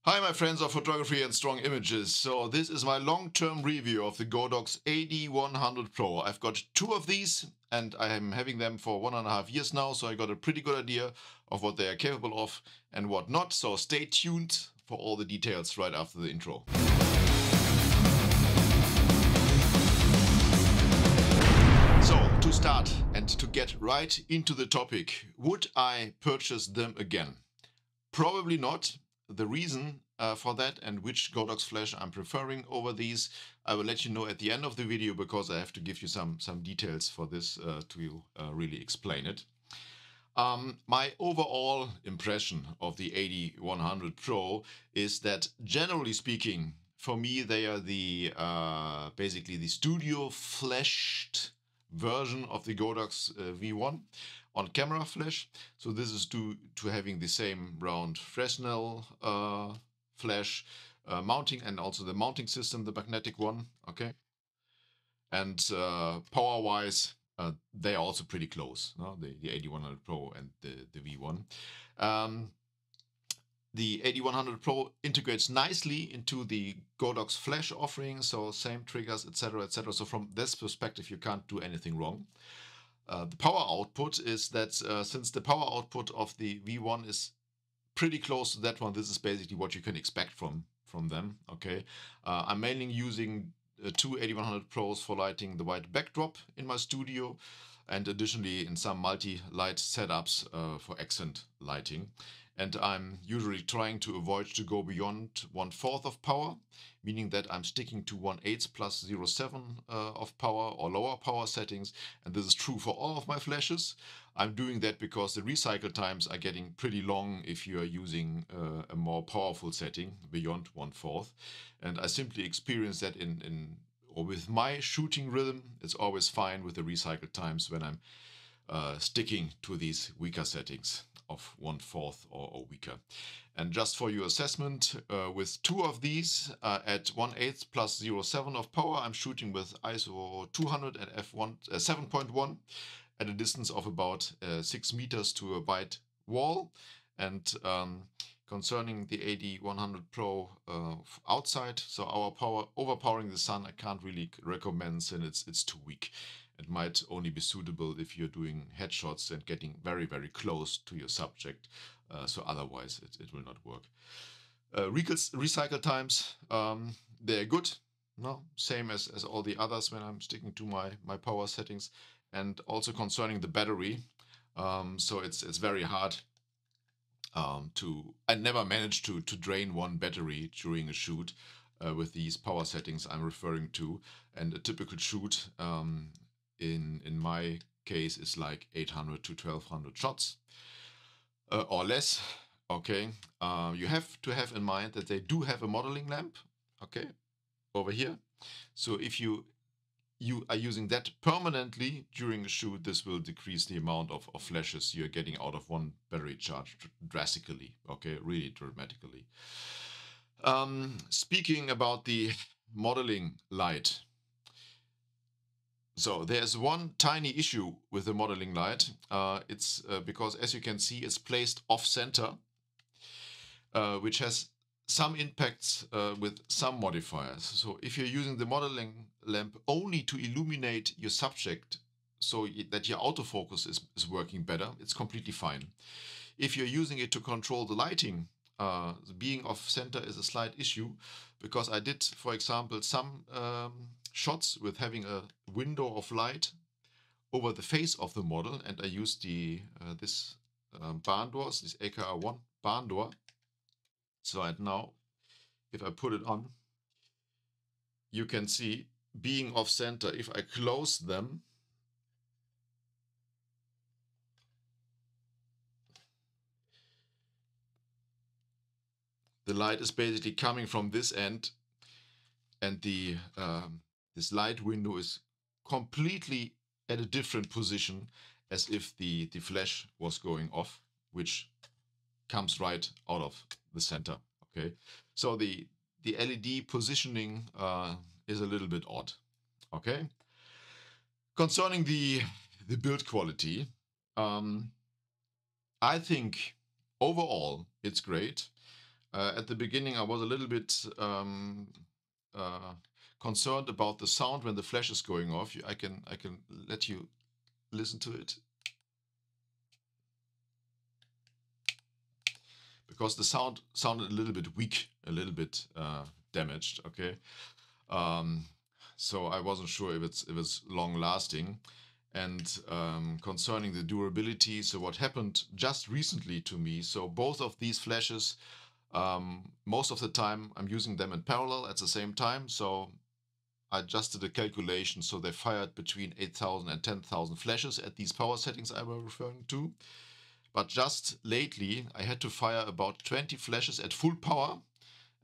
Hi my friends of photography and strong images. So this is my long-term review of the Godox AD100Pro. I've got two of these and I am having them for 1.5 years now, so I got a pretty good idea of what they are capable of and what not. So stay tuned for all the details right after the intro. So to start and to get right into the topic, would I purchase them again? Probably not. The reason for that and which Godox flash I'm preferring over these, I will let you know at the end of the video, because I have to give you some details for this to really explain it. My overall impression of the AD100Pro is that, generally speaking, for me they are the basically the studio flashed version of the Godox V1 on camera flash. So this is due to having the same round Fresnel flash mounting, and also the mounting system, the magnetic one. Okay, and power wise, they are also pretty close, no? The AD100Pro and the V1. The AD100Pro integrates nicely into the Godox flash offering, so same triggers, etc., etc. So from this perspective, you can't do anything wrong. The power output is that since the power output of the V1 is pretty close to that one, this is basically what you can expect from them. Okay, I'm mainly using two AD100 Pros for lighting the white backdrop in my studio, and additionally in some multi-light setups for accent lighting. And I'm usually trying to avoid to go beyond 1/4 of power, meaning that I'm sticking to 1/8 plus 0.7 of power or lower power settings. And this is true for all of my flashes. I'm doing that because the recycle times are getting pretty long if you are using a more powerful setting beyond 1/4. And I simply experience that or with my shooting rhythm, it's always fine with the recycle times when I'm sticking to these weaker settings of 1/4 or weaker. And just for your assessment, with two of these at 1/8 plus 0.7 of power, I'm shooting with ISO 200 and f1 7.1 at a distance of about 6 meters to a white wall. And concerning the AD100Pro outside, so our power overpowering the sun, I can't really recommend, since it's too weak. It might only be suitable if you're doing headshots and getting very, very close to your subject. So otherwise, it will not work. Recycle times, they're good. No, same as all the others when I'm sticking to my power settings. And also concerning the battery, so it's very hard I never managed to drain one battery during a shoot with these power settings I'm referring to. And a typical shoot in my case is like 800 to 1200 shots or less. Okay, you have to have in mind that they do have a modeling lamp, okay, over here. So if you are using that permanently during a shoot, this will decrease the amount of flashes you're getting out of one battery charge drastically, okay, really dramatically. Speaking about the modeling light, so there's one tiny issue with the modeling light. It's because, as you can see, it's placed off center, which has some impacts with some modifiers. So if you're using the modeling lamp only to illuminate your subject so that your autofocus is working better, it's completely fine. If you're using it to control the lighting, being off center is a slight issue, because I did, for example, some shots with having a window of light over the face of the model, and I used this barn doors, this AKR1 barn door. So and now, if I put it on, you can see, being off center, if I close them, the light is basically coming from this end, and this light window is completely at a different position as if the flash was going off, which comes right out of the center. Okay, so the LED positioning is a little bit odd. Okay, concerning the build quality, I think overall it's great. At the beginning, I was a little bit concerned about the sound when the flash is going off. I can let you listen to it, because the sound sounded a little bit weak, a little bit damaged. Okay, so I wasn't sure if it's long lasting. And concerning the durability, so what happened just recently to me, so both of these flashes, most of the time I'm using them in parallel at the same time. So I just did a calculation, so they fired between 8,000 and 10,000 flashes at these power settings I was referring to. But just lately I had to fire about 20 flashes at full power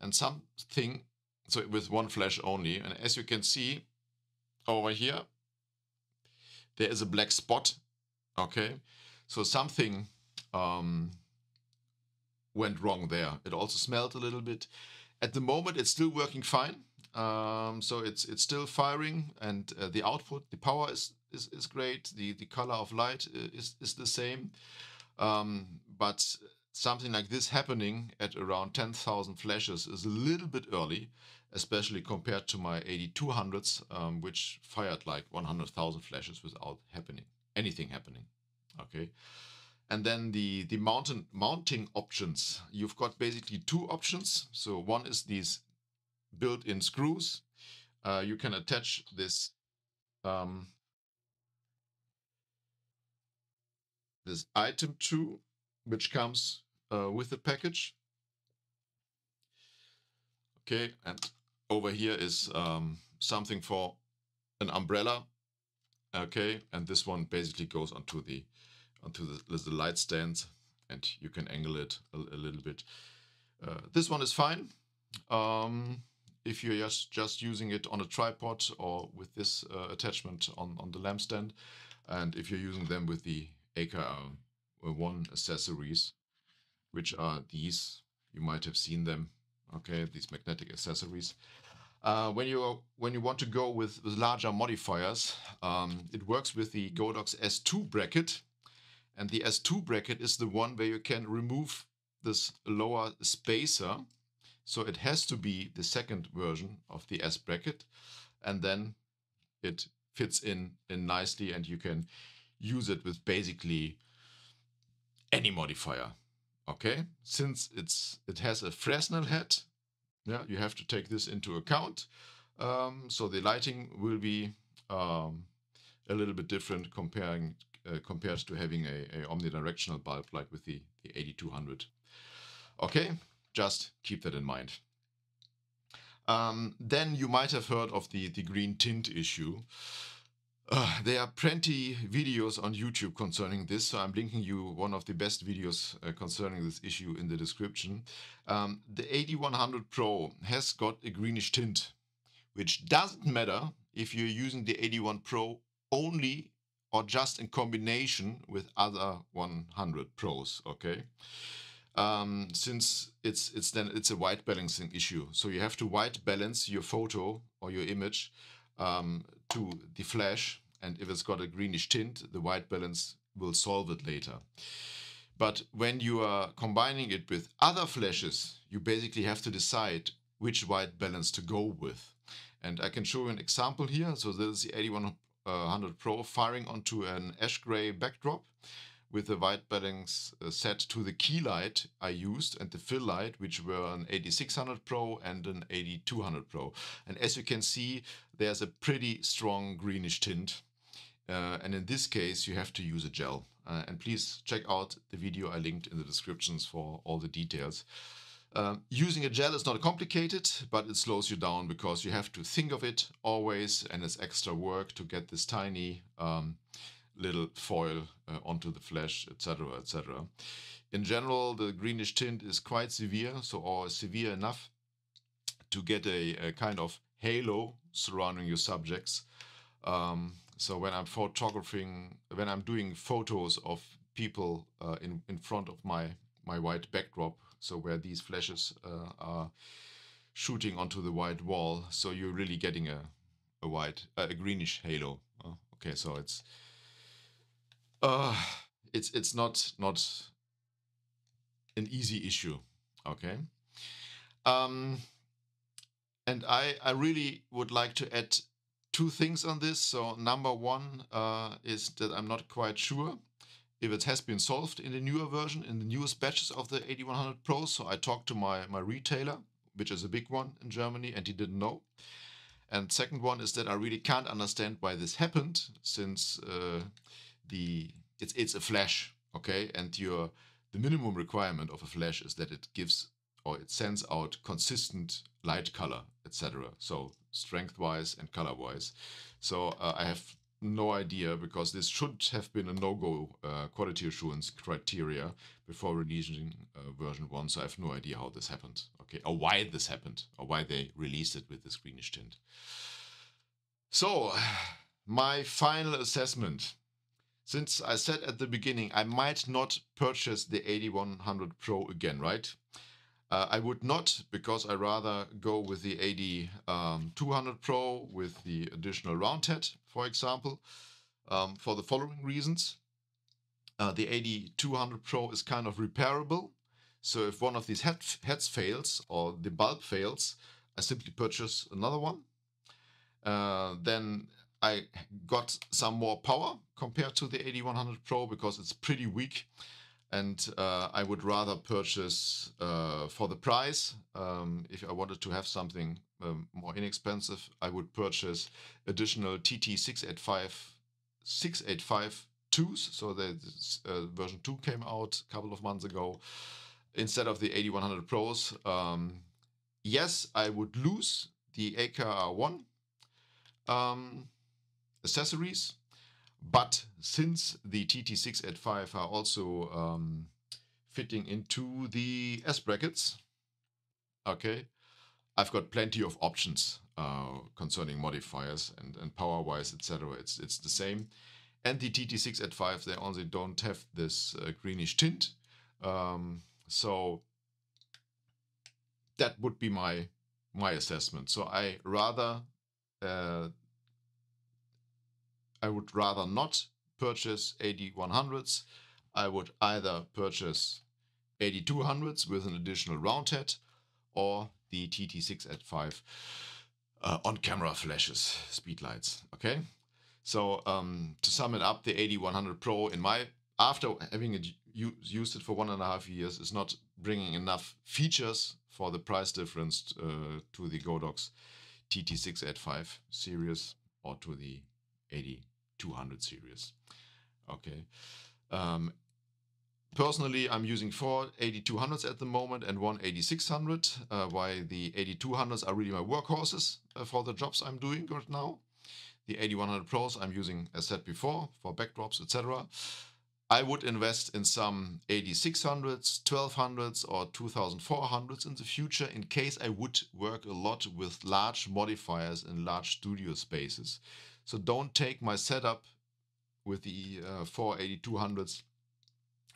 and something, so with one flash only. And as you can see over here, there is a black spot. Okay, so something went wrong there. It also smelled a little bit. At the moment, it's still working fine. So it's still firing, and the output, the power is great. The color of light is the same. But something like this happening at around 10,000 flashes is a little bit early, especially compared to my 8200s, which fired like 100,000 flashes without anything happening. Okay. And then the mounting options, you've got basically two options. So one is these built-in screws. You can attach this this item to, which comes with the package. Okay, and over here is something for an umbrella. Okay, and this one basically goes onto the light stand, and you can angle it a little bit. This one is fine if you're just using it on a tripod or with this attachment on the lamp stand, and if you're using them with the AKR1 accessories, which are these. You might have seen them. Okay, these magnetic accessories. When you want to go with larger modifiers, it works with the Godox S2 bracket, and the S2 bracket is the one where you can remove this lower spacer. So it has to be the second version of the S bracket, and then it fits in nicely, and you can use it with basically any modifier. Okay, since it has a Fresnel head, yeah, you have to take this into account. So the lighting will be a little bit different compared to having a omnidirectional bulb like with the 8200. Okay, just keep that in mind. Then you might have heard of the green tint issue. There are plenty videos on YouTube concerning this, so I'm linking you one of the best videos concerning this issue in the description. The AD100Pro has got a greenish tint, which doesn't matter if you're using the AD1 Pro only or just in combination with other 100 Pros, okay? Since it's a white balancing issue, so you have to white balance your photo or your image to the flash, and if it's got a greenish tint, the white balance will solve it later. But when you are combining it with other flashes, you basically have to decide which white balance to go with. And I can show you an example here. So this is the AD100 Pro firing onto an ash gray backdrop with the white balance set to the key light I used and the fill light, which were an AD600 Pro and an AD200 Pro. And as you can see, there's a pretty strong greenish tint. And in this case, you have to use a gel. And please check out the video I linked in the descriptions for all the details. Using a gel is not complicated, but it slows you down because you have to think of it always, and it's extra work to get this tiny little foil onto the flash, etc., etc. In general, the greenish tint is quite severe, or severe enough to get a kind of halo surrounding your subjects. So when I'm photographing, when I'm doing photos of people in front of my white backdrop, so where these flashes are shooting onto the white wall, so you're really getting a greenish halo. Okay, so it's not an easy issue. Okay. And I really would like to add two things on this. So number one is that I'm not quite sure if it has been solved in the newer version, in the newest batches of the AD100Pro. So I talked to my retailer, which is a big one in Germany, and he didn't know. And second one is that I really can't understand why this happened, since it's a flash, okay? And the minimum requirement of a flash is that it gives, or it sends out consistent light color, etc. So strength-wise and color-wise. So I have no idea, because this should have been a no-go quality assurance criteria before releasing version 1. So I have no idea how this happened, okay, or why this happened, or why they released it with this greenish tint. So my final assessment. Since I said at the beginning I might not purchase the AD100Pro again, right? I would not, because I rather go with the AD200Pro with the additional round head, for example, for the following reasons. The AD200Pro is kind of repairable. So if one of these heads fails or the bulb fails, I simply purchase another one. Then I got some more power compared to the AD100Pro, because it's pretty weak. And I would rather purchase for the price. If I wanted to have something more inexpensive, I would purchase additional TT685-2s. So the version 2 came out a couple of months ago instead of the AD100Pros. Yes, I would lose the AKR1 accessories. But since the TT685 are also fitting into the S brackets, okay, I've got plenty of options concerning modifiers and power-wise, etc. It's the same. And the TT685, they also don't have this greenish tint. So that would be my assessment. So I would rather not purchase AD100s. I would either purchase AD200s with an additional round head, or the TT685 on-camera flashes, speedlights. Okay, so to sum it up, the AD100Pro, after having used it for 1.5 years, is not bringing enough features for the price difference to the Godox TT685 series or to the AD200 series. Okay. Personally, I'm using 4 AD200s at the moment and 1 AD600, while the AD200s are really my workhorses for the jobs I'm doing right now. The AD100Pros I'm using, as said before, for backdrops, etc. I would invest in some AD600s, 1200s or 2400s in the future, in case I would work a lot with large modifiers in large studio spaces. So don't take my setup with the 4 AD200s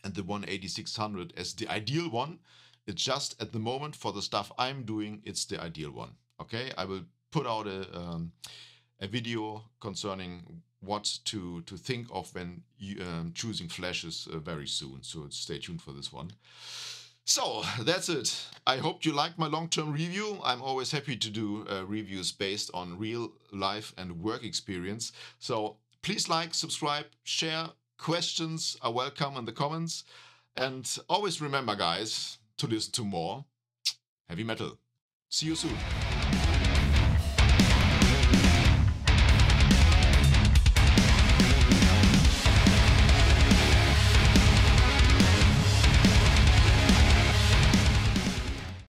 and the 1 AD600 as the ideal one. It's just at the moment, for the stuff I'm doing, it's the ideal one. Okay, I will put out a video concerning what to think of when choosing flashes very soon. So stay tuned for this one. So that's it. I hope you liked my long-term review. I'm always happy to do reviews based on real life and work experience. So please like, subscribe, share. Questions are welcome in the comments. And always remember, guys, to listen to more heavy metal. See you soon.